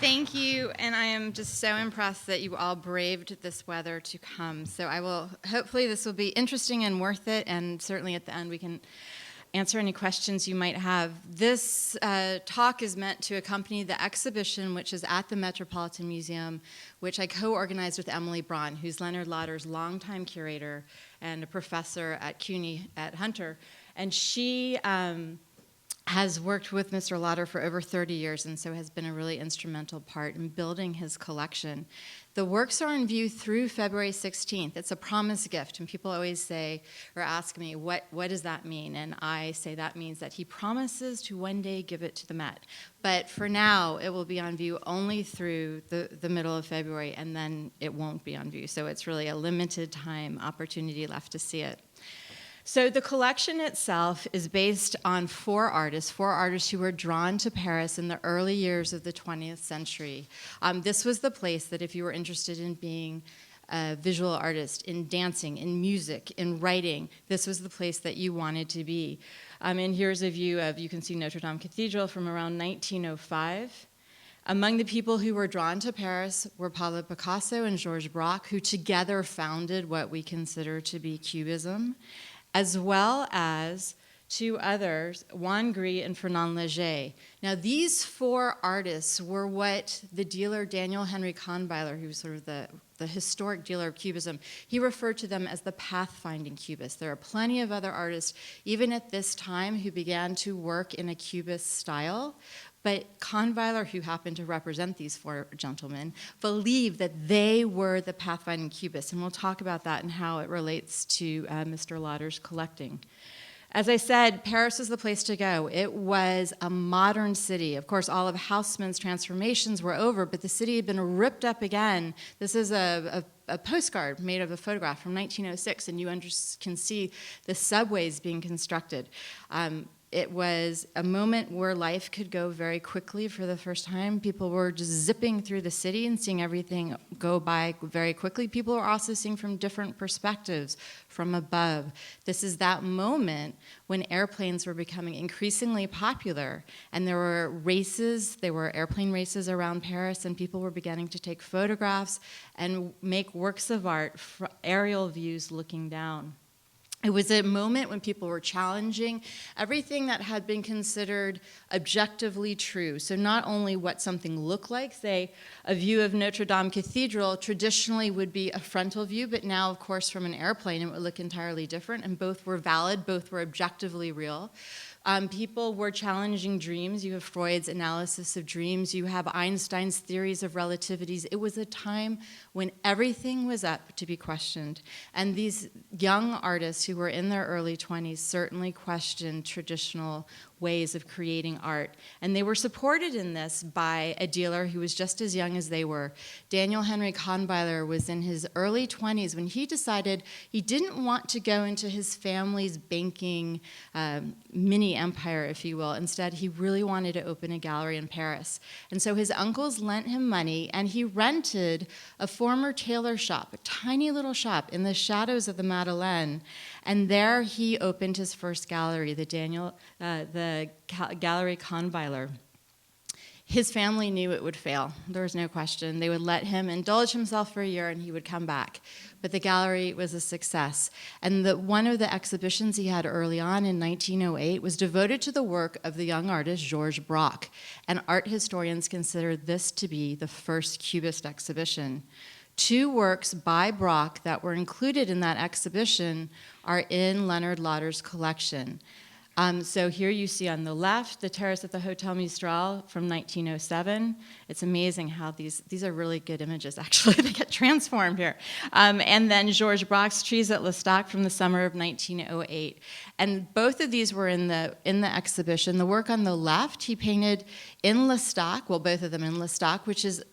Thank you, and I am just so impressed that you all braved this weather to come. So hopefully this will be interesting and worth it, and certainly at the end we can answer any questions you might have. This talk is meant to accompany the exhibition, which is at the Metropolitan Museum, which I co-organized with Emily Braun, who's Leonard Lauder's longtime curator and a professor at CUNY at Hunter. And she has worked with Mr. Lauder for over 30 years, and so has been a really instrumental part in building his collection. The works are in view through February 16th. It's a promise gift, and people always say or ask me, what does that mean? And I say that means that he promises to one day give it to the Met. But for now, it will be on view only through the middle of February, and then it won't be on view. So it's really a limited time opportunity left to see it. So the collection itself is based on four artists who were drawn to Paris in the early years of the 20th century. This was the place that if you were interested in being a visual artist, in dancing, in music, in writing, this was the place that you wanted to be. And here's a view of, you can see Notre Dame Cathedral from around 1905. Among the people who were drawn to Paris were Pablo Picasso and Georges Braque, who together founded what we consider to be Cubism, as well as two others, Juan Gris and Fernand Léger. Now, these four artists were what the dealer Daniel Henry Conviller, who was sort of the historic dealer of Cubism, he referred to them as the pathfinding Cubists. There are plenty of other artists, even at this time, who began to work in a Cubist style. But Conviller, who happened to represent these four gentlemen, believed that they were the pathfinding Cubists. And we'll talk about that and how it relates to Mr. Lauder's collecting. As I said, Paris was the place to go. It was a modern city. Of course, all of Haussmann's transformations were over, but the city had been ripped up again. This is a postcard made of a photograph from 1906, and you can see the subways being constructed. It was a moment where life could go very quickly for the first time. People were just zipping through the city and seeing everything go by very quickly. People were also seeing from different perspectives, from above. This is that moment when airplanes were becoming increasingly popular, and there were airplane races around Paris, and people were beginning to take photographs and make works of art, aerial views looking down. It was a moment when people were challenging everything that had been considered objectively true. So not only what something looked like, say, a view of Notre Dame Cathedral traditionally would be a frontal view, but now, of course, from an airplane, it would look entirely different, and both were valid, both were objectively real. People were challenging dreams. You have Freud's analysis of dreams. You have Einstein's theories of relativities. It was a time when everything was up to be questioned. And these young artists who were in their early 20s certainly questioned traditional ways of creating art. And they were supported in this by a dealer who was just as young as they were. Daniel Henry Conviller was in his early 20s when he decided he didn't want to go into his family's banking mini empire, if you will. Instead, he really wanted to open a gallery in Paris. And so his uncles lent him money, and he rented a former tailor shop, a tiny little shop in the shadows of the Madeleine. And there he opened his first gallery, the Gallery Conviller. His family knew it would fail. There was no question. They would let him indulge himself for a year, and he would come back. But the gallery was a success. And one of the exhibitions he had early on in 1908 was devoted to the work of the young artist Georges Braque. And art historians consider this to be the first Cubist exhibition. Two works by Braque that were included in that exhibition are in Leonard Lauder's collection. So here you see on the left the terrace at the Hotel Mistral from 1907. It's amazing how these are really good images, actually. They get transformed here. And then Georges Braque's Trees at L'Estaque from the summer of 1908. And both of these were in the exhibition. The work on the left, he painted in L'Estaque, well, both of them in L'Estaque, which is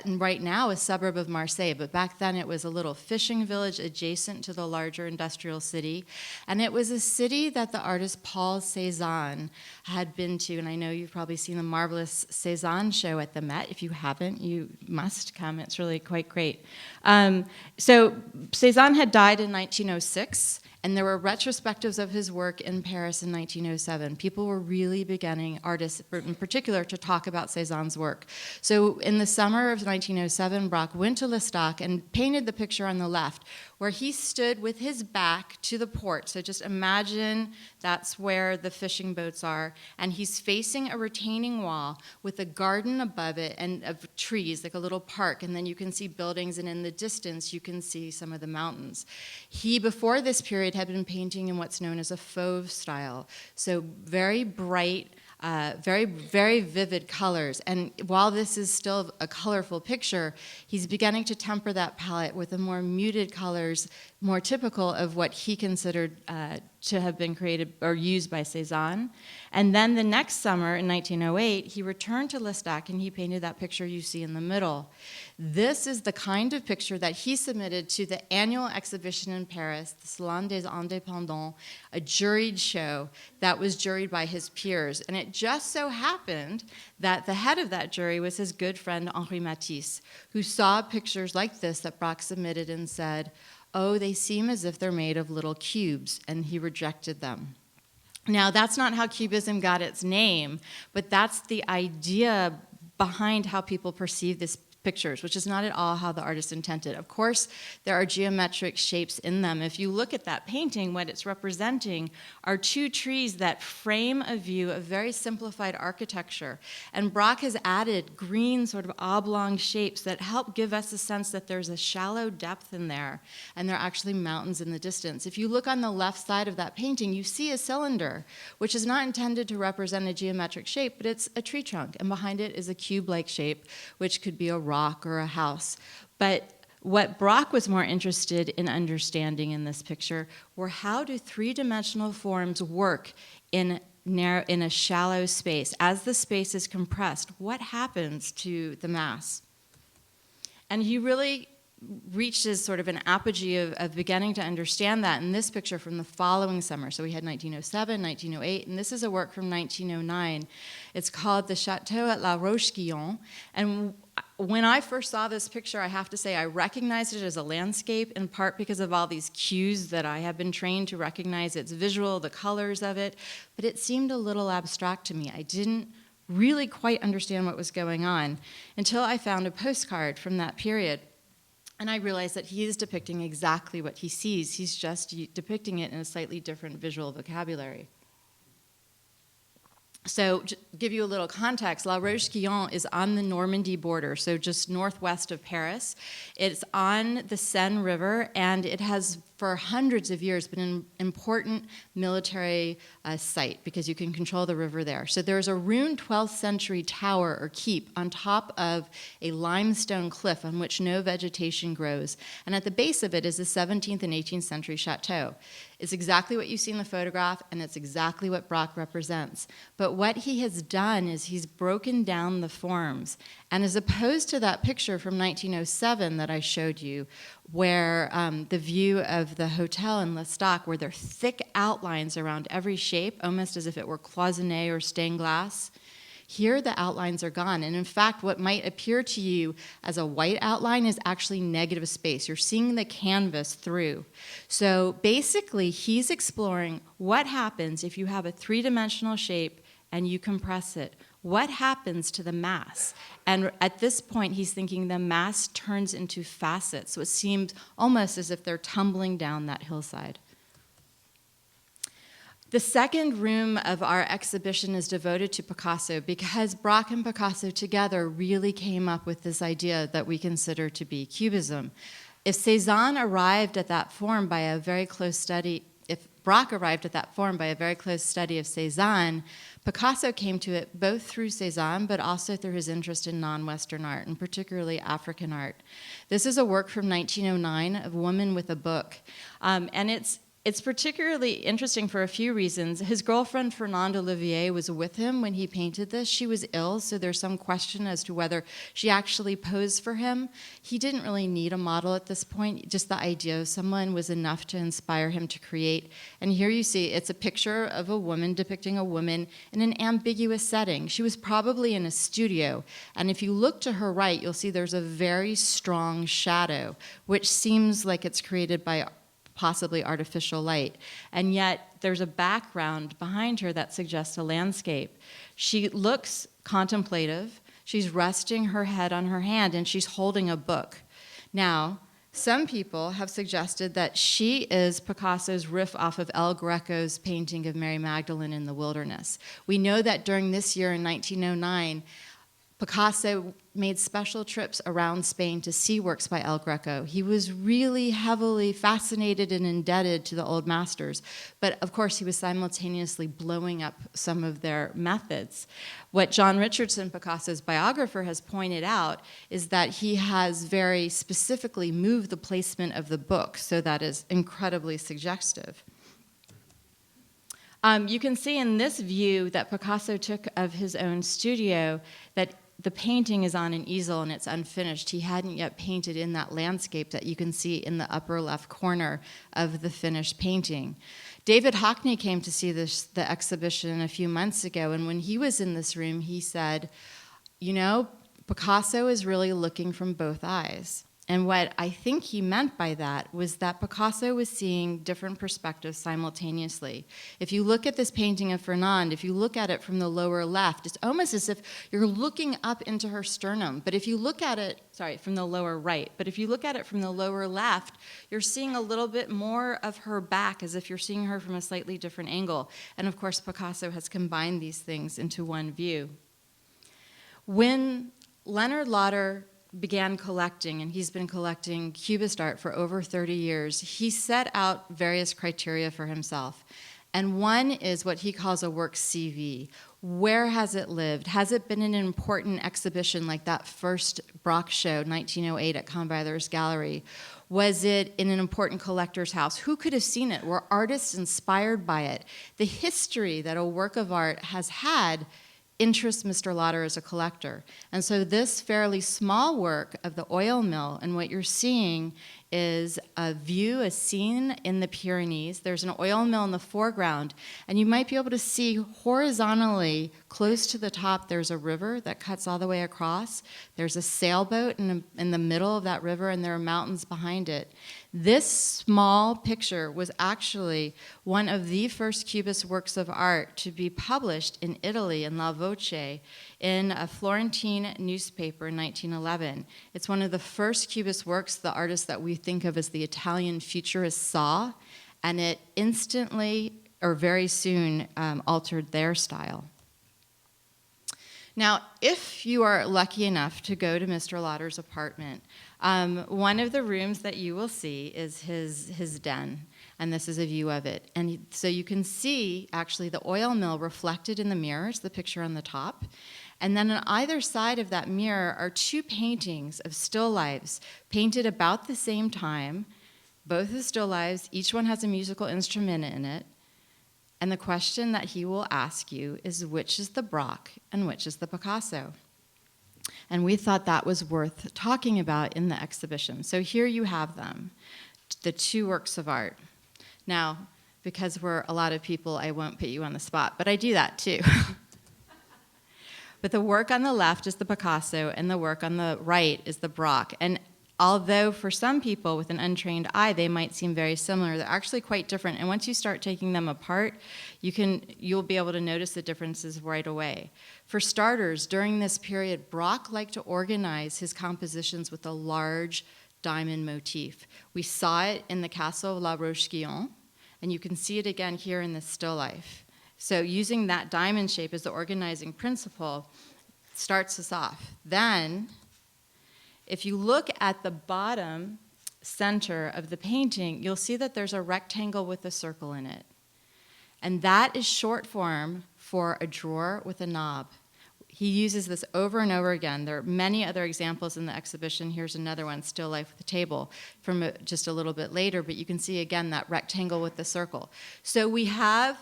right now a suburb of Marseille, but back then it was a little fishing village adjacent to the larger industrial city. And it was a city that the artist Paul Cézanne had been to, and I know you've probably seen the marvelous Cézanne show at the Met. If you haven't, you must come. It's really quite great. So Cézanne had died in 1906, And there were retrospectives of his work in Paris in 1907. People were really beginning, artists in particular, to talk about Cézanne's work. So in the summer of 1907, Braque went to L'Estaque and painted the picture on the left, where he stood with his back to the port. So just imagine that's where the fishing boats are. And he's facing a retaining wall with a garden above it and of trees, like a little park. And then you can see buildings, and in the distance, you can see some of the mountains. He, before this period, had been painting in what's known as a Fove style. So very bright, very, very vivid colors. And while this is still a colorful picture, he's beginning to temper that palette with the more muted colors, more typical of what he considered to have been created or used by Cézanne. And then the next summer, in 1908, he returned to L'Estaque and he painted that picture you see in the middle. This is the kind of picture that he submitted to the annual exhibition in Paris, the Salon des Indépendants, a juried show that was juried by his peers. And it just so happened that the head of that jury was his good friend Henri Matisse, who saw pictures like this that Braque submitted and said, "Oh, they seem as if they're made of little cubes," and he rejected them. Now, that's not how Cubism got its name, but that's the idea behind how people perceive these pictures, which is not at all how the artist intended. Of course, there are geometric shapes in them. If you look at that painting, what it's representing are two trees that frame a view of very simplified architecture. And Braque has added green sort of oblong shapes that help give us a sense that there's a shallow depth in there, and there are actually mountains in the distance. If you look on the left side of that painting, you see a cylinder, which is not intended to represent a geometric shape, but it's a tree trunk, and behind it is a cube-like shape, which could be a rock or a house. But what Braque was more interested in understanding in this picture were how do three-dimensional forms work in a shallow space. As the space is compressed, what happens to the mass? And he really reaches sort of an apogee of beginning to understand that in this picture from the following summer. So we had 1907, 1908, and this is a work from 1909. It's called The Château at La Roche-Guyon. And when I first saw this picture, I have to say I recognized it as a landscape, in part because of all these cues that I have been trained to recognize. It's visual, the colors of it, but it seemed a little abstract to me. I didn't really quite understand what was going on until I found a postcard from that period. And I realized that he is depicting exactly what he sees. He's just depicting it in a slightly different visual vocabulary. So to give you a little context, La Roche-Guyon is on the Normandy border, so just northwest of Paris. It's on the Seine River, and it has for hundreds of years been an important military site because you can control the river there. So there's a ruined 12th century tower or keep on top of a limestone cliff on which no vegetation grows. And at the base of it is a 17th and 18th century chateau. It's exactly what you see in the photograph, and it's exactly what Braque represents. But what he has done is he's broken down the forms. And as opposed to that picture from 1907 that I showed you, where the view of the hotel in L'Estaque, where there are thick outlines around every shape, almost as if it were cloisonné or stained glass, here the outlines are gone. And in fact, what might appear to you as a white outline is actually negative space. You're seeing the canvas through. So basically, he's exploring what happens if you have a three-dimensional shape and you compress it. What happens to the mass? And at this point, he's thinking the mass turns into facets. So it seems almost as if they're tumbling down that hillside. The second room of our exhibition is devoted to Picasso because Braque and Picasso together really came up with this idea that we consider to be Cubism. If Cézanne arrived at that form by a very close study, if Braque arrived at that form by a very close study of Cézanne, Picasso came to it both through Cézanne, but also through his interest in non-Western art, and particularly African art. This is a work from 1909 of Woman with a Book, and it's particularly interesting for a few reasons. His girlfriend, Fernande Olivier, was with him when he painted this. She was ill, so there's some question as to whether she actually posed for him. He didn't really need a model at this point. Just the idea of someone was enough to inspire him to create. And here you see it's a picture of a woman depicting a woman in an ambiguous setting. She was probably in a studio. And if you look to her right, you'll see there's a very strong shadow, which seems like it's created by possibly artificial light. And yet there's a background behind her that suggests a landscape. She looks contemplative. She's resting her head on her hand, and she's holding a book. Now, some people have suggested that she is Picasso's riff off of El Greco's painting of Mary Magdalene in the wilderness. We know that during this year in 1909, Picasso made special trips around Spain to see works by El Greco. He was really heavily fascinated and indebted to the old masters, but of course he was simultaneously blowing up some of their methods. What John Richardson, Picasso's biographer, has pointed out is that he has very specifically moved the placement of the book, so that is incredibly suggestive. You can see in this view that Picasso took of his own studio that the painting is on an easel and it's unfinished. He hadn't yet painted in that landscape that you can see in the upper left corner of the finished painting. David Hockney came to see the exhibition a few months ago, and when he was in this room, he said, you know, Picasso is really looking from both eyes. And what I think he meant by that was that Picasso was seeing different perspectives simultaneously. If you look at this painting of Fernand, if you look at it from the lower left, it's almost as if you're looking up into her sternum. But if you look at it, from the lower right, but if you look at it from the lower left, you're seeing a little bit more of her back, as if you're seeing her from a slightly different angle. And of course, Picasso has combined these things into one view. When Leonard Lauder began collecting, and he's been collecting Cubist art for over 30 years, he set out various criteria for himself. And one is what he calls a work CV. Where has it lived? Has it been in an important exhibition like that first Brock show, 1908 at Conviller's Gallery? Was it in an important collector's house? Who could have seen it? Were artists inspired by it? The history that a work of art has had interests Mr. Lauder as a collector. And so this fairly small work of the oil mill, and what you're seeing is a view, a scene in the Pyrenees. There's an oil mill in the foreground, and you might be able to see horizontally, close to the top, there's a river that cuts all the way across. There's a sailboat in the middle of that river, and there are mountains behind it. This small picture was actually one of the first Cubist works of art to be published in Italy, in La Voce, in a Florentine newspaper in 1911. It's one of the first Cubist works the artist that we think of as the Italian futurists saw, and it instantly, or very soon, altered their style. Now, if you are lucky enough to go to Mr. Lauder's apartment, one of the rooms that you will see is his den, and this is a view of it. And so you can see, actually, the oil mill reflected in the mirrors, the picture on the top. And then on either side of that mirror are two paintings of still lifes, painted about the same time, both the still lifes, each one has a musical instrument in it. And the question that he will ask you is, which is the Brock and which is the Picasso? And we thought that was worth talking about in the exhibition. So here you have them, the two works of art. Now, because we're a lot of people, I won't put you on the spot, but I do that too. But the work on the left is the Picasso, and the work on the right is the Brock. And although for some people with an untrained eye, they might seem very similar, they're actually quite different. And once you start taking them apart, you'll be able to notice the differences right away. For starters, during this period, Brock liked to organize his compositions with a large diamond motif. We saw it in the Castle of La Roche-Guyon, and you can see it again here in this still life. So using that diamond shape as the organizing principle starts us off. Then, if you look at the bottom center of the painting, you'll see that there's a rectangle with a circle in it. And that is short form for a drawer with a knob. He uses this over and over again. There are many other examples in the exhibition. Here's another one, still life with a table, from just a little bit later, but you can see again that rectangle with the circle. So we have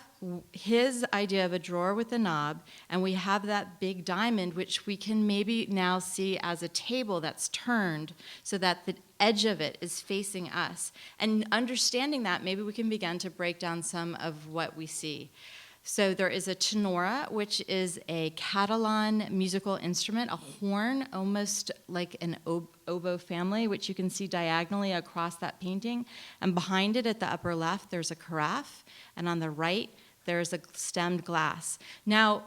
his idea of a drawer with a knob, and we have that big diamond, which we can maybe now see as a table that's turned so that the edge of it is facing us. And understanding that, maybe we can begin to break down some of what we see. So there is a tenora, which is a Catalan musical instrument, a horn, almost like an oboe family, which you can see diagonally across that painting. And behind it at the upper left, there's a carafe, and on the right, there's a stemmed glass. Now,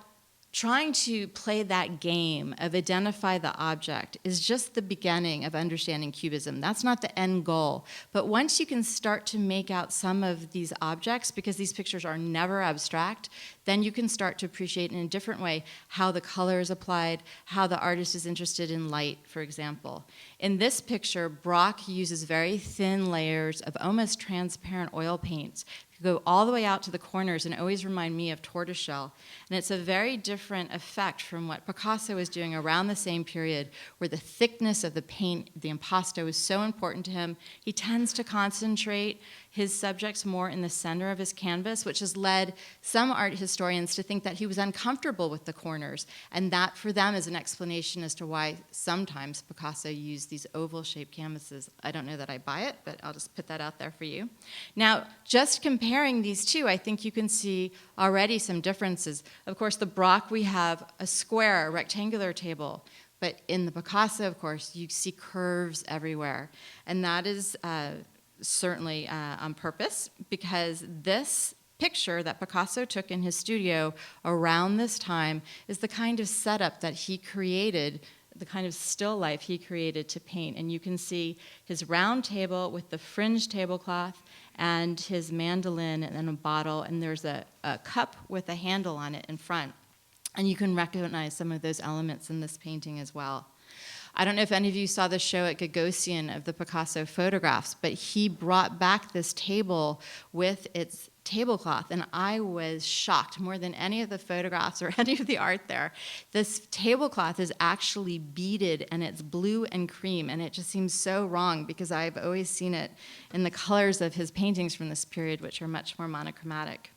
trying to play that game of identify the object is just the beginning of understanding Cubism. That's not the end goal. But once you can start to make out some of these objects, because these pictures are never abstract, then you can start to appreciate in a different way how the color is applied, how the artist is interested in light, for example. In this picture, Braque uses very thin layers of almost transparent oil paints, go all the way out to the corners and always remind me of tortoiseshell. And it's a very different effect from what Picasso was doing around the same period, where the thickness of the paint, the impasto, is so important to him. He tends to concentrate his subjects more in the center of his canvas, which has led some art historians to think that he was uncomfortable with the corners. And that, for them, is an explanation as to why sometimes Picasso used these oval-shaped canvases. I don't know that I buy it, but I'll just put that out there for you. Now, just comparing these two, I think you can see already some differences. Of course, the Braque, we have a square, a rectangular table. But in the Picasso, of course, you see curves everywhere. And that is certainly on purpose, because this picture that Picasso took in his studio around this time is the kind of setup that he created, the kind of still life he created to paint. And you can see his round table with the fringe tablecloth and his mandolin and a bottle, and there's a cup with a handle on it in front. And you can recognize some of those elements in this painting as well. I don't know if any of you saw the show at Gagosian of the Picasso photographs, but he brought back this table with its tablecloth, and I was shocked more than any of the photographs or any of the art there. This tablecloth is actually beaded, and it's blue and cream, and it just seems so wrong because I've always seen it in the colors of his paintings from this period, which are much more monochromatic.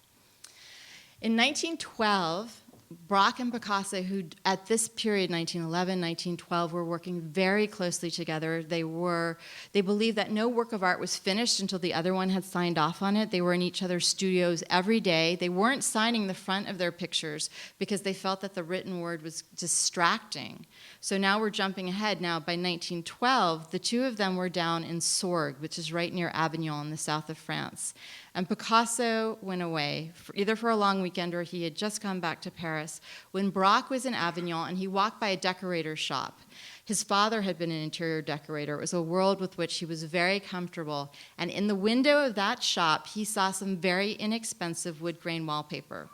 In 1912, Braque and Picasso, who at this period, 1911, 1912, were working very closely together. They believed that no work of art was finished until the other one had signed off on it. They were in each other's studios every day. They weren't signing the front of their pictures because they felt that the written word was distracting. So now we're jumping ahead. Now, by 1912, the two of them were down in Sorgues, which is right near Avignon in the south of France. And Picasso went away, either for a long weekend or he had just come back to Paris, when Braque was in Avignon and he walked by a decorator's shop. His father had been an interior decorator. It was a world with which he was very comfortable. And in the window of that shop, he saw some very inexpensive wood grain wallpaper.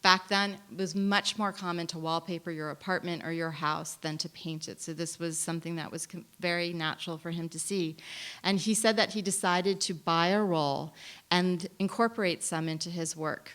Back then, it was much more common to wallpaper your apartment or your house than to paint it. So this was something that was very natural for him to see. And he said that he decided to buy a roll and incorporate some into his work.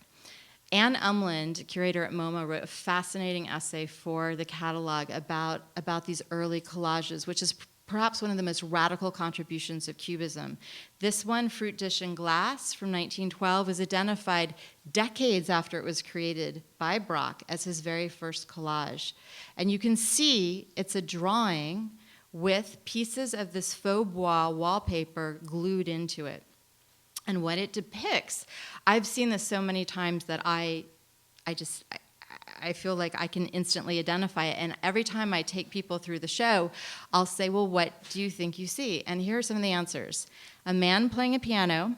Anne Umland, curator at MoMA, wrote a fascinating essay for the catalog about these early collages, which is perhaps one of the most radical contributions of Cubism. This one, Fruit Dish in Glass from 1912, was identified decades after it was created by Braque as his very first collage. And you can see it's a drawing with pieces of this faux bois wallpaper glued into it. And what it depicts, I've seen this so many times that I feel like I can instantly identify it. And every time I take people through the show, I'll say, well, what do you think you see? And here are some of the answers. A man playing a piano,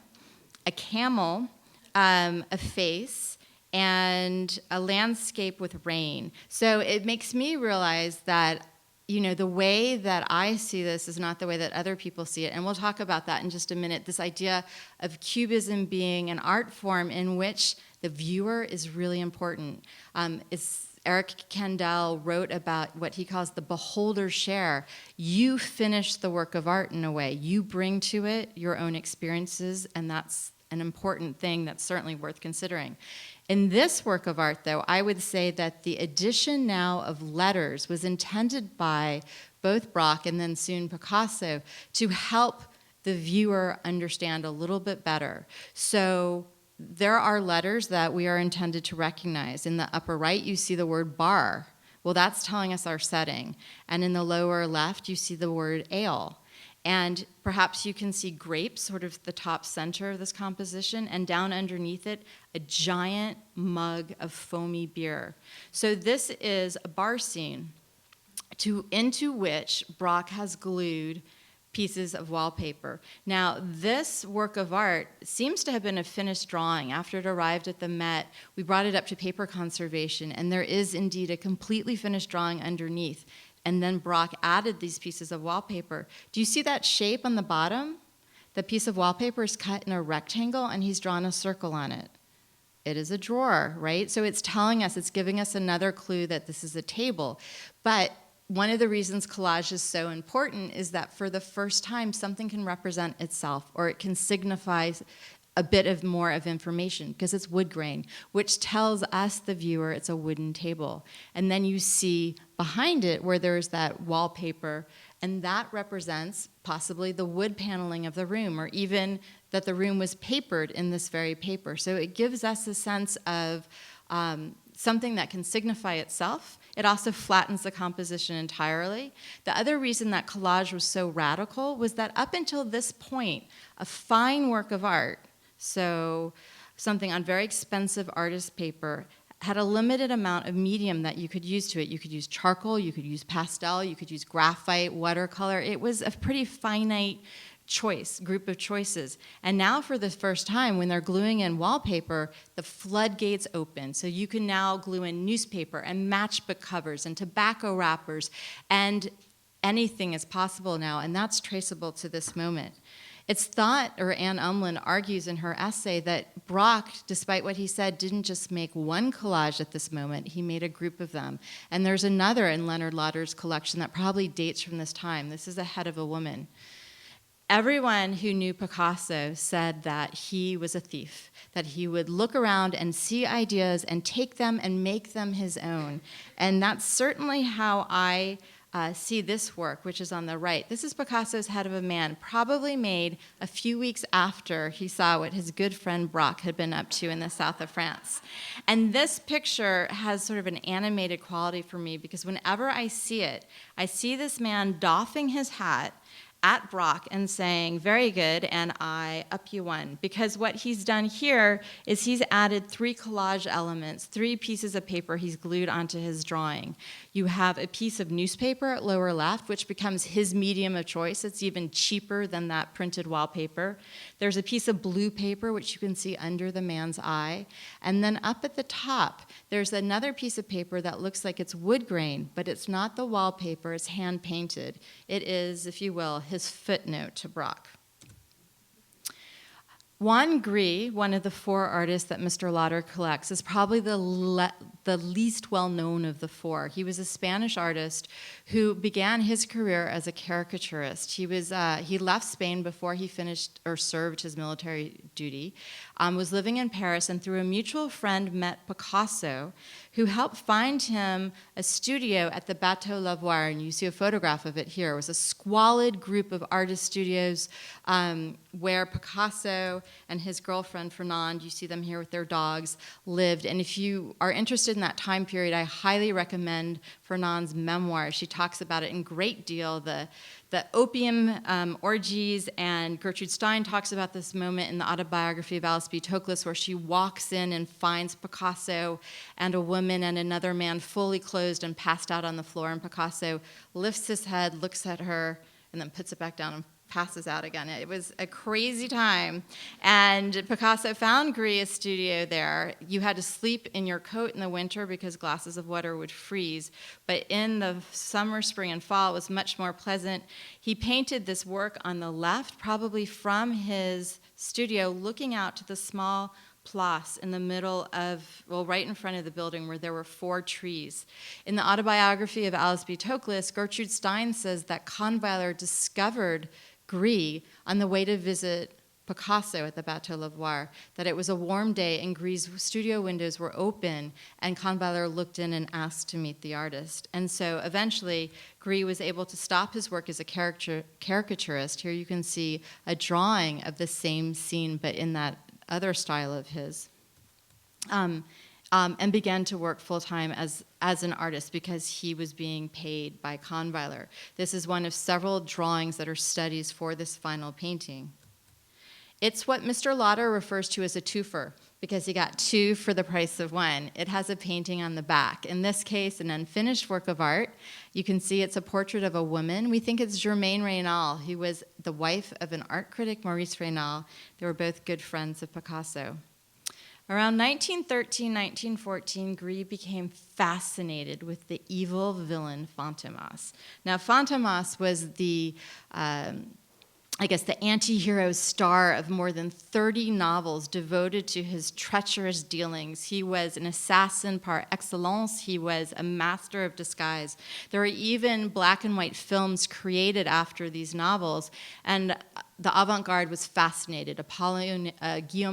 a camel, a face, and a landscape with rain. So it makes me realize that, you know, the way that I see this is not the way that other people see it. And we'll talk about that in just a minute. This idea of Cubism being an art form in which the viewer is really important. Eric Kandel wrote about what he calls the beholder's share. You finish the work of art in a way. You bring to it your own experiences, and that's an important thing that's certainly worth considering. In this work of art, though, I would say that the addition now of letters was intended by both Braque and then soon Picasso to help the viewer understand a little bit better. So there are letters that we are intended to recognize. In the upper right, you see the word bar. Well, that's telling us our setting. And in the lower left, you see the word ale. And perhaps you can see grapes, sort of the top center of this composition, and down underneath it, a giant mug of foamy beer. So this is a bar scene into which Braque has glued pieces of wallpaper. Now, this work of art seems to have been a finished drawing. After it arrived at the Met, we brought it up to paper conservation, and there is indeed a completely finished drawing underneath. And then Braque added these pieces of wallpaper. Do you see that shape on the bottom? The piece of wallpaper is cut in a rectangle, and he's drawn a circle on it. It is a drawer, right? So it's telling us, it's giving us another clue that this is a table. But one of the reasons collage is so important is that for the first time, something can represent itself, or it can signify a bit of more of information, because it's wood grain, which tells us, the viewer, it's a wooden table. And then you see behind it where there's that wallpaper, and that represents possibly the wood paneling of the room, or even that the room was papered in this very paper. So it gives us a sense of something that can signify itself. It also flattens the composition entirely. The other reason that collage was so radical was that up until this point, a fine work of art, so something on very expensive artist paper, had a limited amount of medium that you could use to it. You could use charcoal, you could use pastel, you could use graphite, watercolor. It was a pretty finite group of choices. And now for the first time, when they're gluing in wallpaper, the floodgates open. So you can now glue in newspaper and matchbook covers and tobacco wrappers, and anything is possible now, and that's traceable to this moment. It's thought, or Anne Umland argues in her essay, that Braque, despite what he said, didn't just make one collage at this moment, he made a group of them. And there's another in Leonard Lauder's collection that probably dates from this time. This is a head of a woman. Everyone who knew Picasso said that he was a thief, that he would look around and see ideas and take them and make them his own. And that's certainly how I see this work, which is on the right. This is Picasso's Head of a Man, probably made a few weeks after he saw what his good friend Braque had been up to in the south of France. And this picture has sort of an animated quality for me, because whenever I see it, I see this man doffing his hat at Braque and saying, very good, and I up you one. Because what he's done here is he's added 3 collage elements, 3 pieces of paper he's glued onto his drawing. You have a piece of newspaper at lower left, which becomes his medium of choice. It's even cheaper than that printed wallpaper. There's a piece of blue paper, which you can see under the man's eye. And then up at the top, there's another piece of paper that looks like it's wood grain, but it's not the wallpaper, it's hand painted. It is, if you will, his footnote to Braque. Juan Gris, one of the 4 artists that Mr. Lauder collects, is probably the least well-known of the 4. He was a Spanish artist who began his career as a caricaturist. He left Spain before he finished or served his military duty, was living in Paris, and through a mutual friend met Picasso, who helped find him a studio at the Bateau Lavoir, and you see a photograph of it here. It was a squalid group of artist studios where Picasso and his girlfriend, Fernande, you see them here with their dogs, lived. And if you are interested in that time period, I highly recommend Fernande's memoir. She talks about it in great deal, the opium orgies, and Gertrude Stein talks about this moment in the autobiography of Alice B. Toklas, where she walks in and finds Picasso and a woman and another man fully clothed and passed out on the floor, and Picasso lifts his head, looks at her, and then puts it back down and passes out again. It was a crazy time. And Picasso found Gris a studio there. You had to sleep in your coat in the winter because glasses of water would freeze. But in the summer, spring, and fall, it was much more pleasant. He painted this work on the left, probably from his studio, looking out to the small place in the middle of, well, right in front of the building where there were 4 trees. In the autobiography of Alice B. Toklas, Gertrude Stein says that Conviller discovered Gris on the way to visit Picasso at the Bateau Lavoir, that it was a warm day and Gris' studio windows were open, and Conviller looked in and asked to meet the artist. And so eventually, Gris was able to stop his work as a caricaturist. Here you can see a drawing of the same scene, but in that other style of his. and began to work full-time as an artist because he was being paid by Conviller. This is one of several drawings that are studies for this final painting. It's what Mr. Lauder refers to as a twofer, because he got two for the price of one. It has a painting on the back. In this case, an unfinished work of art. You can see it's a portrait of a woman. We think it's Germaine Raynal, who was the wife of an art critic, Maurice Raynal. They were both good friends of Picasso. Around 1913, 1914, Gris became fascinated with the evil villain Fantômas. Now, Fantômas was the the anti-hero star of more than 30 novels devoted to his treacherous dealings. He was an assassin par excellence. He was a master of disguise. There were even black and white films created after these novels, and the avant-garde was fascinated. Guillaume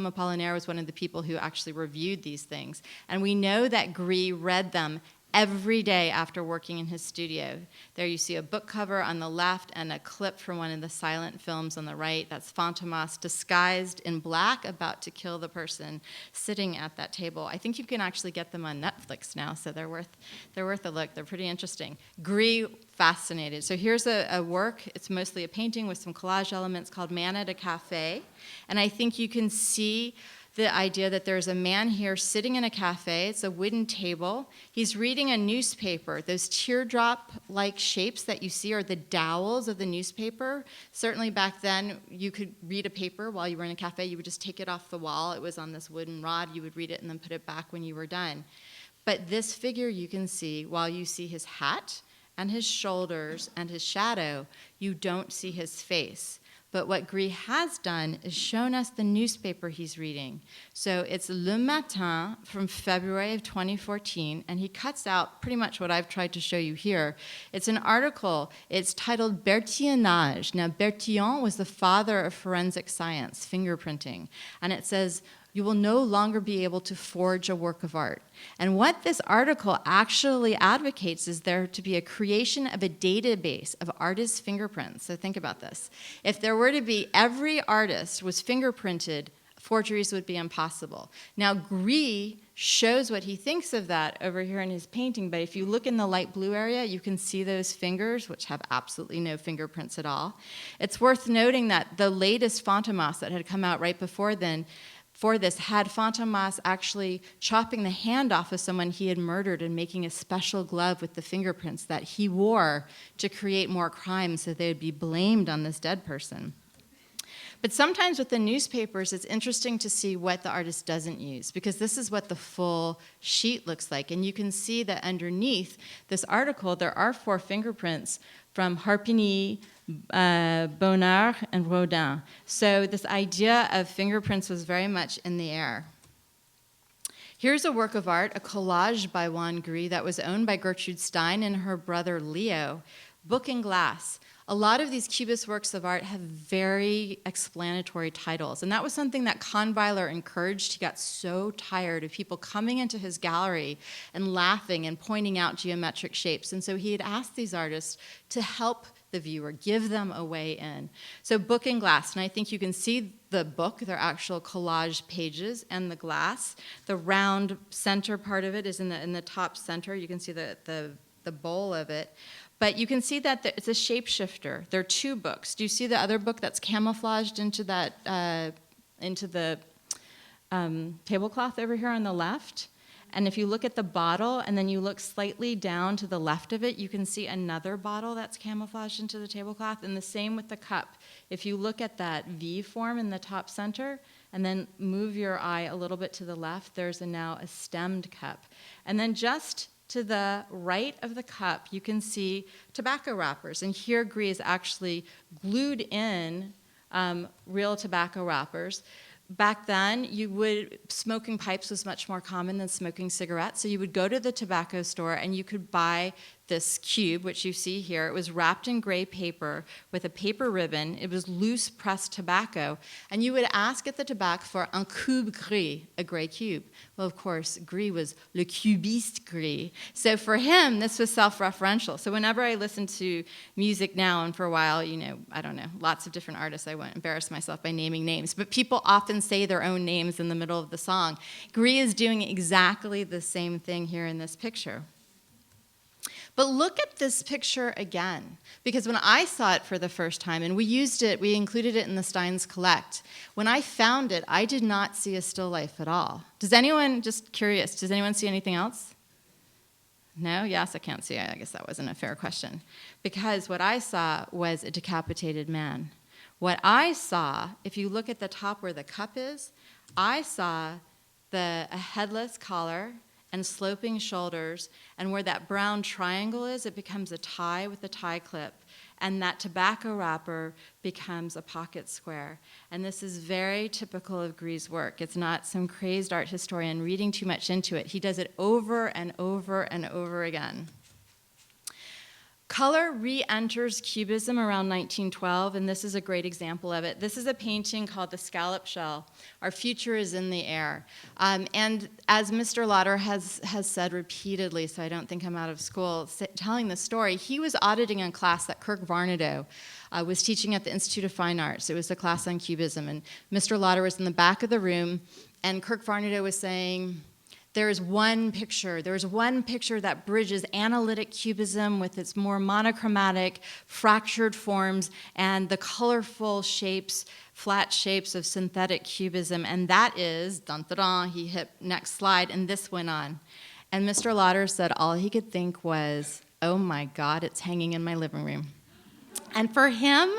Apollinaire was one of the people who actually reviewed these things. And we know that Gris read them every day after working in his studio. There you see a book cover on the left and a clip from one of the silent films on the right. That's Fantômas disguised in black, about to kill the person sitting at that table. I think you can actually get them on Netflix now, so they're worth a look. They're pretty interesting. Gris fascinated. So here's a work. It's mostly a painting with some collage elements called Man at a Cafe. And I think you can see the idea that there's a man here sitting in a cafe. It's a wooden table. He's reading a newspaper. Those teardrop-like shapes that you see are the dowels of the newspaper. Certainly back then, you could read a paper while you were in a cafe. You would just take it off the wall. It was on this wooden rod. You would read it and then put it back when you were done. But this figure you can see, while you see his hat and his shoulders and his shadow, you don't see his face. But what Gris has done is shown us the newspaper he's reading. So it's Le Matin from February of 2014, and he cuts out pretty much what I've tried to show you here. It's an article. It's titled Bertillonnage. Now, Bertillon was the father of forensic science, fingerprinting. And it says, you will no longer be able to forge a work of art. And what this article actually advocates is there to be a creation of a database of artists' fingerprints. So think about this. If there were to be, every artist was fingerprinted, forgeries would be impossible. Now, Gris shows what he thinks of that over here in his painting, but if you look in the light blue area, you can see those fingers, which have absolutely no fingerprints at all. It's worth noting that the latest Fantômas that had come out right before then, for this, had Fantômas actually chopping the hand off of someone he had murdered and making a special glove with the fingerprints that he wore to create more crimes so they would be blamed on this dead person. But sometimes with the newspapers, it's interesting to see what the artist doesn't use, because this is what the full sheet looks like. And you can see that underneath this article, there are 4 fingerprints from Harpigny, Bonnard, and Rodin. So this idea of fingerprints was very much in the air. Here's a work of art, a collage by Juan Gris that was owned by Gertrude Stein and her brother Leo, Book and Glass. A lot of these Cubist works of art have very explanatory titles, and that was something that Conviller encouraged. He got so tired of people coming into his gallery and laughing and pointing out geometric shapes, and so he had asked these artists to help the viewer, give them a way in. So Book and Glass, and I think you can see the book, their actual collage pages, and the glass. The round center part of it is in the top center. You can see the bowl of it. But you can see that it's a shapeshifter. There are 2 books. Do you see the other book that's camouflaged into that into the tablecloth over here on the left? And if you look at the bottle and then you look slightly down to the left of it, you can see another bottle that's camouflaged into the tablecloth. And the same with the cup. If you look at that V form in the top center and then move your eye a little bit to the left, there's now a stemmed cup. And then just to the right of the cup, you can see tobacco wrappers. And here Gris is actually glued in real tobacco wrappers. Back then, smoking pipes was much more common than smoking cigarettes. So you would go to the tobacco store and you could buy this cube, which you see here. It was wrapped in gray paper with a paper ribbon. It was loose pressed tobacco. And you would ask at the tobacco for un cube gris, a gray cube. Well, of course, gris was le cubiste gris. So for him, this was self-referential. So whenever I listen to music now, and for a while, I don't know, lots of different artists, I won't embarrass myself by naming names, but people often say their own names in the middle of the song. Gris is doing exactly the same thing here in this picture. But look at this picture again, because when I saw it for the first time, and we included it in the Steins Collect, when I found it, I did not see a still life at all. Just curious, does anyone see anything else? No? Yes, I can't see it. I guess that wasn't a fair question. Because what I saw was a decapitated man. What I saw, if you look at the top where the cup is, I saw a headless collar and sloping shoulders, and where that brown triangle is, it becomes a tie with a tie clip, and that tobacco wrapper becomes a pocket square. And this is very typical of Gris's work. It's not some crazed art historian reading too much into it. He does it over and over and over again. Color re-enters Cubism around 1912, and this is a great example of it. This is a painting called The Scallop Shell. Our future is in the air. And as Mr. Lauder has said repeatedly, so I don't think I'm out of school telling the story, he was auditing a class that Kirk Varnedoe was teaching at the Institute of Fine Arts. It was a class on Cubism, and Mr. Lauder was in the back of the room, and Kirk Varnedoe was saying, there's one picture that bridges analytic cubism with its more monochromatic, fractured forms and the colorful shapes, flat shapes of synthetic cubism, and that is, dun-dun-dun, he hit next slide, and this went on. And Mr. Lauder said all he could think was, oh my God, it's hanging in my living room. And for him,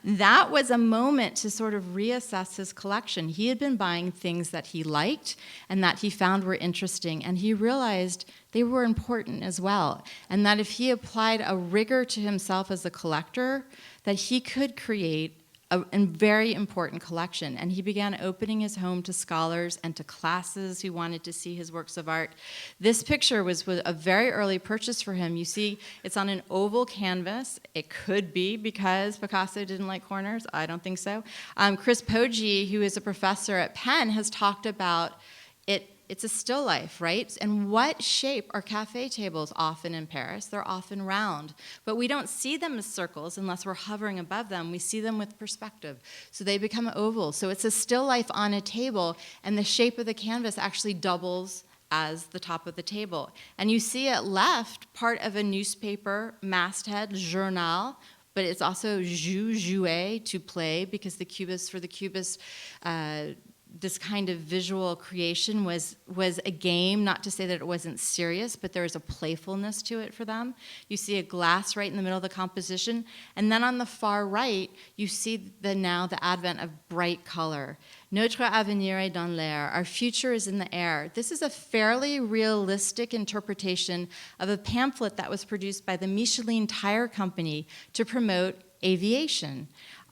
that was a moment to sort of reassess his collection. He had been buying things that he liked and that he found were interesting, and he realized they were important as well, and that if he applied a rigor to himself as a collector, that he could create a very important collection. And he began opening his home to scholars and to classes who wanted to see his works of art. This picture was a very early purchase for him. You see, it's on an oval canvas. It could be because Picasso didn't like corners. I don't think so. Chris Poggi, who is a professor at Penn, has talked about it. It's a still life, right? And what shape are cafe tables often in Paris? They're often round, but we don't see them as circles unless we're hovering above them. We see them with perspective, so they become oval. So it's a still life on a table, and the shape of the canvas actually doubles as the top of the table. And you see at left part of a newspaper masthead, journal, but it's also jouer, to play, because the Cubists, this kind of visual creation was a game, not to say that it wasn't serious, but there was a playfulness to it for them. You see a glass right in the middle of the composition, and then on the far right, you see the advent of bright color. Notre avenir est dans l'air, our future is in the air. This is a fairly realistic interpretation of a pamphlet that was produced by the Michelin Tire Company to promote aviation.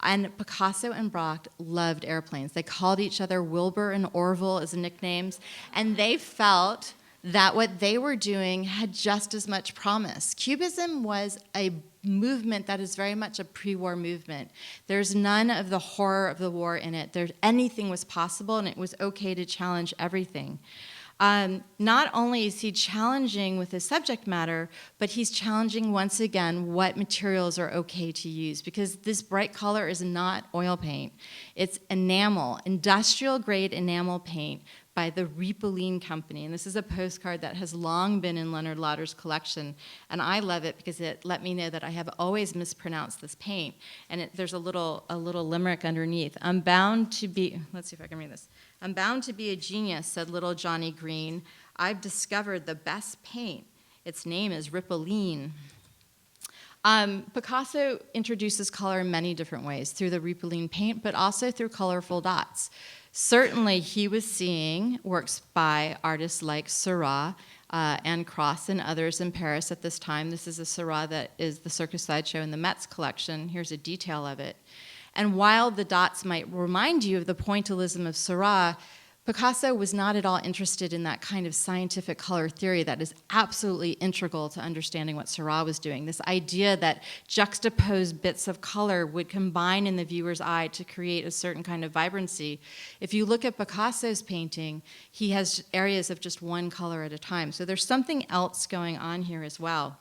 And Picasso and Braque loved airplanes. They called each other Wilbur and Orville as nicknames, and they felt that what they were doing had just as much promise. Cubism was a movement that is very much a pre-war movement. There's none of the horror of the war in it. Anything was possible, and it was okay to challenge everything. Not only is he challenging with his subject matter, but he's challenging once again what materials are okay to use, because this bright color is not oil paint. It's enamel, industrial grade enamel paint by the Ripollin Company. And this is a postcard that has long been in Leonard Lauder's collection. And I love it because it let me know that I have always mispronounced this paint. And there's a little limerick underneath. I'm bound to be, let's see if I can read this. I'm bound to be a genius, said little Johnny Green. I've discovered the best paint. Its name is Ripollin. Picasso introduces color in many different ways, through the Ripollin paint, but also through colorful dots. Certainly, he was seeing works by artists like Seurat and Cross and others in Paris at this time. This is a Seurat that is the Circus Sideshow in the Metz collection. Here's a detail of it. And while the dots might remind you of the pointillism of Seurat, Picasso was not at all interested in that kind of scientific color theory that is absolutely integral to understanding what Seurat was doing. This idea that juxtaposed bits of color would combine in the viewer's eye to create a certain kind of vibrancy. If you look at Picasso's painting, he has areas of just one color at a time. So there's something else going on here as well.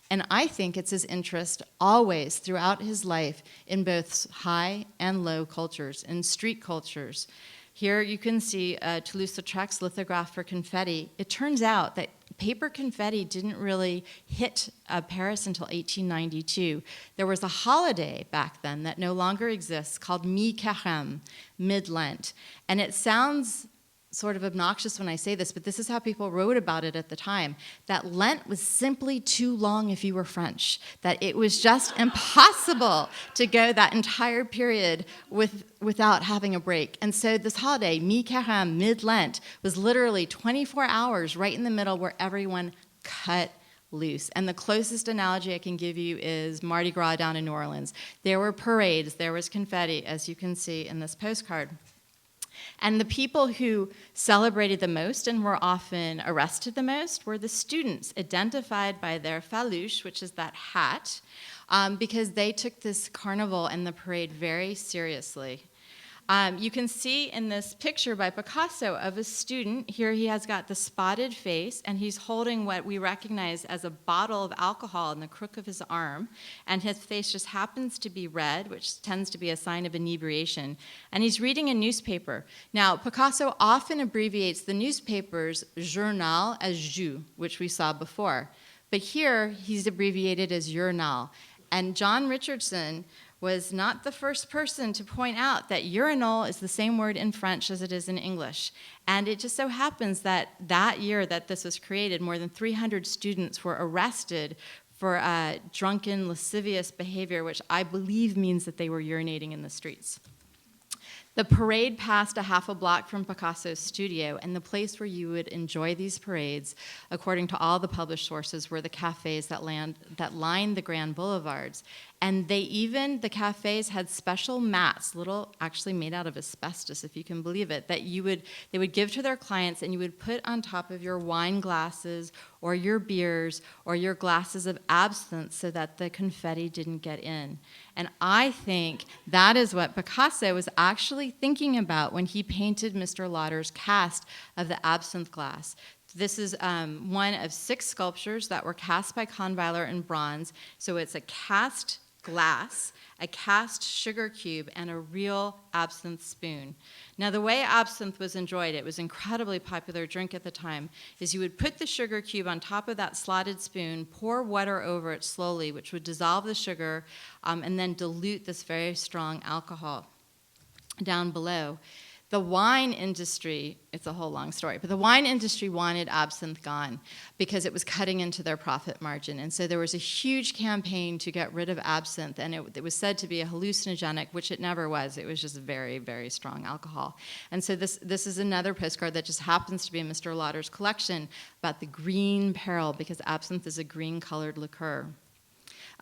And I think it's his interest always throughout his life in both high and low cultures, in street cultures. Here you can see Toulouse-Lautrec's lithograph for confetti. It turns out that paper confetti didn't really hit Paris until 1892. There was a holiday back then that no longer exists called Mi-Carême, Mid-Lent. And it sounds sort of obnoxious when I say this, but this is how people wrote about it at the time, that Lent was simply too long if you were French, that it was just impossible to go that entire period without having a break. And so this holiday, Mi-Carême, Mid-Lent, was literally 24 hours right in the middle where everyone cut loose. And the closest analogy I can give you is Mardi Gras down in New Orleans. There were parades, there was confetti, as you can see in this postcard. And the people who celebrated the most and were often arrested the most were the students, identified by their falouche, which is that hat, because they took this carnival and the parade very seriously. You can see in this picture by Picasso of a student, here he has got the spotted face, and he's holding what we recognize as a bottle of alcohol in the crook of his arm, and his face just happens to be red, which tends to be a sign of inebriation, and he's reading a newspaper. Now, Picasso often abbreviates the newspaper's journal as Jus, which we saw before, but here he's abbreviated as Urinal, and John Richardson was not the first person to point out that urinal is the same word in French as it is in English. And it just so happens that that year that this was created, more than 300 students were arrested for drunken, lascivious behavior, which I believe means that they were urinating in the streets. The parade passed a half a block from Picasso's studio, and the place where you would enjoy these parades, according to all the published sources, were the cafes that lined the grand boulevards. And the cafes had special mats, actually made out of asbestos, if you can believe it, that they would give to their clients, and you would put on top of your wine glasses or your beers or your glasses of absinthe so that the confetti didn't get in. And I think that is what Picasso was actually thinking about when he painted Mr. Lauder's cast of the absinthe glass. This is one of 6 sculptures that were cast by Conviller in bronze. So it's a cast glass, a cast sugar cube, and a real absinthe spoon. Now, the way absinthe was enjoyed, it was an incredibly popular drink at the time, is you would put the sugar cube on top of that slotted spoon, pour water over it slowly, which would dissolve the sugar, and then dilute this very strong alcohol down below. The wine industry, it's a whole long story, but the wine industry wanted absinthe gone because it was cutting into their profit margin. And so there was a huge campaign to get rid of absinthe, and it was said to be a hallucinogenic, which it never was. It was just very, very strong alcohol. And so this is another postcard that just happens to be in Mr. Lauder's collection about the green peril, because absinthe is a green-colored liqueur.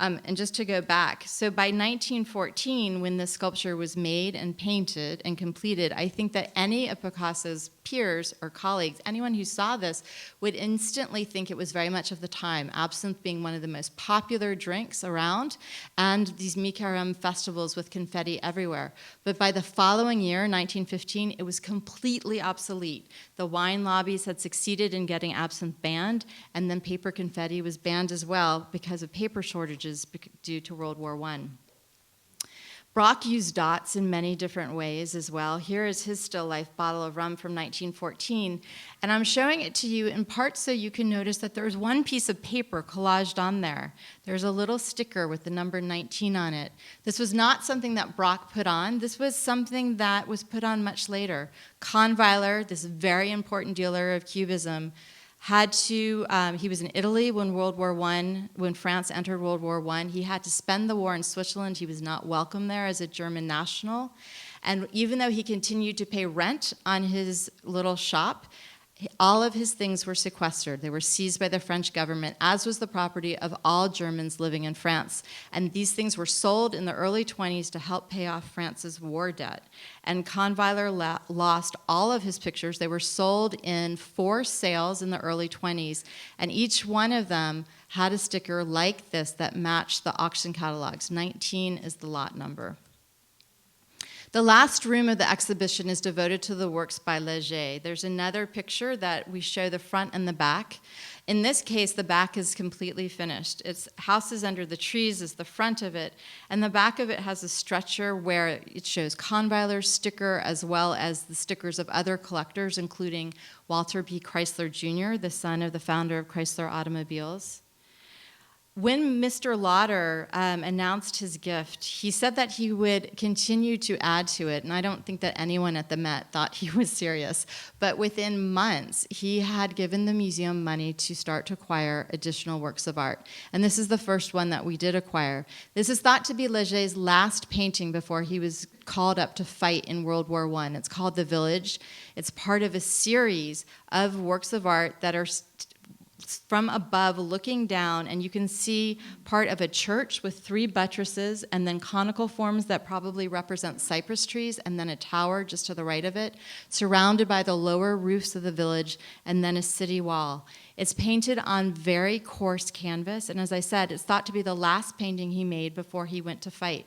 And just to go back, so by 1914, when this sculpture was made and painted and completed, I think that any of Picasso's peers or colleagues, anyone who saw this, would instantly think it was very much of the time, absinthe being one of the most popular drinks around, and these Mi-Carême festivals with confetti everywhere. But by the following year, 1915, it was completely obsolete. The wine lobbies had succeeded in getting absinthe banned, and then paper confetti was banned as well because of paper shortages due to World War I. Braque used dots in many different ways as well. Here is his still life bottle of rum from 1914, and I'm showing it to you in part so you can notice that there's one piece of paper collaged on there. There's a little sticker with the number 19 on it. This was not something that Braque put on. This was something that was put on much later. Conviller, this very important dealer of Cubism, he was in Italy when France entered World War I. He had to spend the war in Switzerland. He was not welcome there as a German national. And even though he continued to pay rent on his little shop, All of his things were sequestered. They were seized by the French government, as was the property of all Germans living in France. And these things were sold in the early 20s to help pay off France's war debt. And Conviller lost all of his pictures. They were sold in 4 sales in the early 20s, and each one of them had a sticker like this that matched the auction catalogs. 19 is the lot number. The last room of the exhibition is devoted to the works by Leger. There's another picture that we show the front and the back. In this case, the back is completely finished. It's Houses Under the Trees is the front of it, and the back of it has a stretcher where it shows Conviller's sticker as well as the stickers of other collectors, including Walter P. Chrysler Jr., the son of the founder of Chrysler Automobiles. When Mr. Lauder announced his gift, he said that he would continue to add to it, and I don't think that anyone at the Met thought he was serious. But within months, he had given the museum money to start to acquire additional works of art. And this is the first one that we did acquire. This is thought to be Leger's last painting before he was called up to fight in World War I. It's called The Village. It's part of a series of works of art that are from above looking down, and you can see part of a church with 3 buttresses and then conical forms that probably represent cypress trees, and then a tower just to the right of it, surrounded by the lower roofs of the village, and then a city wall. It's painted on very coarse canvas, and as I said, it's thought to be the last painting he made before he went to fight.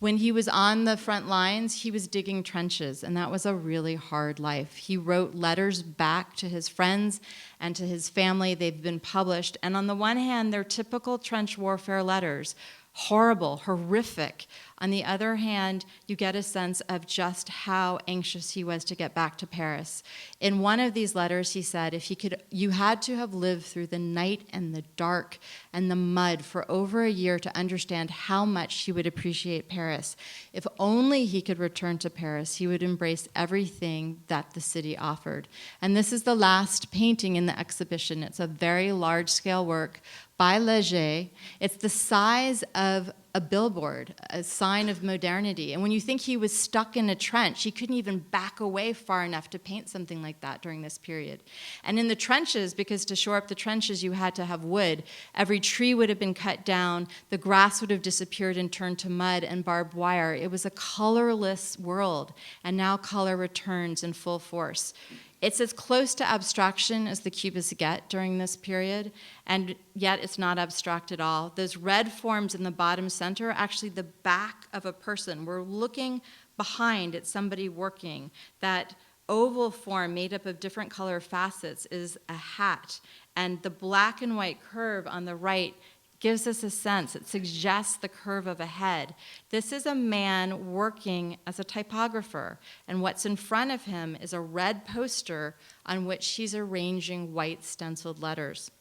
When he was on the front lines, he was digging trenches, and that was a really hard life. He wrote letters back to his friends and to his family. They've been published, and on the one hand, they're typical trench warfare letters, horrible, horrific. On the other hand, you get a sense of just how anxious he was to get back to Paris. In one of these letters, he said, if he could, you had to have lived through the night and the dark and the mud for over a year to understand how much he would appreciate Paris. If only he could return to Paris, he would embrace everything that the city offered. And this is the last painting in the exhibition. It's a very large-scale work by Leger. It's the size of a billboard, a sign of modernity. And when you think he was stuck in a trench, he couldn't even back away far enough to paint something like that during this period. And in the trenches, because to shore up the trenches you had to have wood, every tree would have been cut down, the grass would have disappeared and turned to mud and barbed wire. It was a colorless world, and now color returns in full force. It's as close to abstraction as the Cubists get during this period, and yet it's not abstract at all. Those red forms in the bottom center are actually the back of a person. We're looking behind at somebody working. That oval form made up of different color facets is a hat, and the black and white curve on the right gives us a sense. It suggests the curve of a head. This is a man working as a typographer, and what's in front of him is a red poster on which he's arranging white stenciled letters.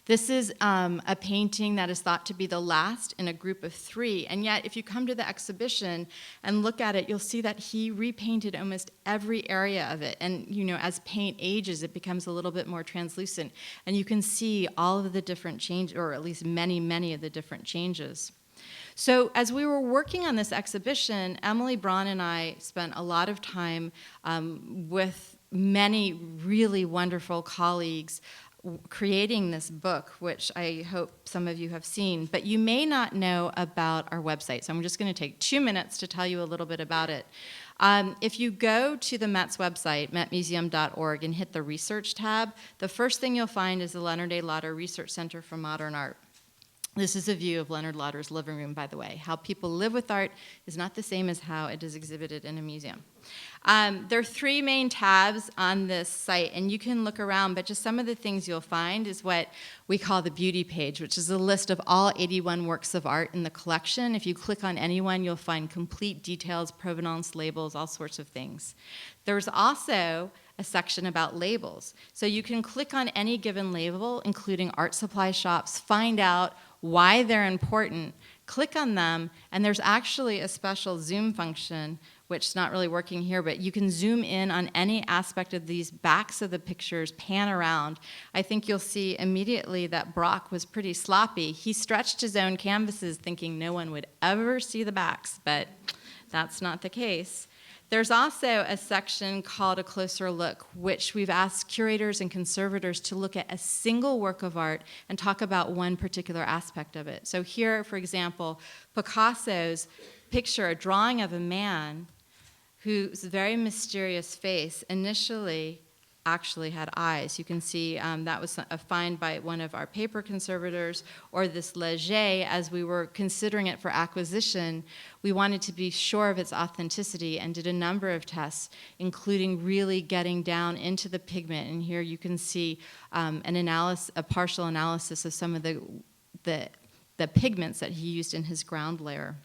This is a painting that is thought to be the last in a group of 3, and yet if you come to the exhibition and look at it, you'll see that he repainted almost every area of it, and you know, as paint ages, it becomes a little bit more translucent, and you can see all of the different changes, or at least many of the different changes. So as we were working on this exhibition, Emily Braun and I spent a lot of time with many really wonderful colleagues creating this book, which I hope some of you have seen, but you may not know about our website, so I'm just going to take 2 minutes to tell you a little bit about it. If you go to the Met's website, metmuseum.org, and hit the Research tab, the first thing you'll find is the Leonard A. Lauder Research Center for Modern Art. This is a view of Leonard Lauder's living room, by the way. How people live with art is not the same as how it is exhibited in a museum. There are 3 main tabs on this site, and you can look around, but just some of the things you'll find is what we call the beauty page, which is a list of all 81 works of art in the collection. If you click on any one, you'll find complete details, provenance labels, all sorts of things. There's also a section about labels. So you can click on any given label, including art supply shops, find out why they're important, click on them, and there's actually a special zoom function, which is not really working here, but you can zoom in on any aspect of these backs of the pictures, pan around. I think you'll see immediately that Brock was pretty sloppy. He stretched his own canvases thinking no one would ever see the backs, but that's not the case. There's also a section called A Closer Look, which we've asked curators and conservators to look at a single work of art and talk about one particular aspect of it. So here, for example, Picasso's picture, a drawing of a man whose very mysterious face initially actually had eyes. You can see that was a find by one of our paper conservators, or this Leger. As we were considering it for acquisition, we wanted to be sure of its authenticity and did a number of tests, including really getting down into the pigment. And here you can see a partial analysis of some of the pigments that he used in his ground layer.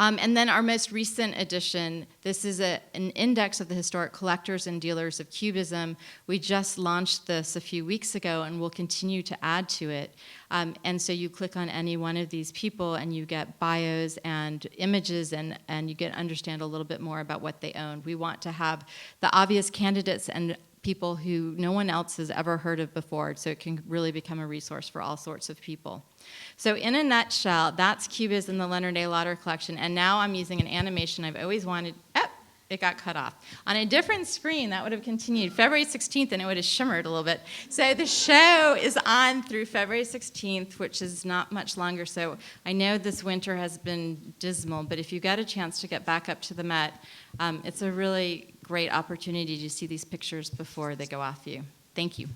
And then our most recent edition, this is an index of the historic collectors and dealers of Cubism. We just launched this a few weeks ago, and we'll continue to add to it. And so you click on any one of these people, and you get bios and images, and you get to understand a little bit more about what they own. We want to have the obvious candidates and people who no one else has ever heard of before, so it can really become a resource for all sorts of people. So in a nutshell, that's Cubism, the Leonard A. Lauder collection, and now I'm using an animation I've always wanted. It got cut off. On a different screen, that would have continued February 16th, and it would have shimmered a little bit. So the show is on through February 16th, which is not much longer. So I know this winter has been dismal, but if you get a chance to get back up to the Met, it's a really great opportunity to see these pictures before they go off you. Thank you.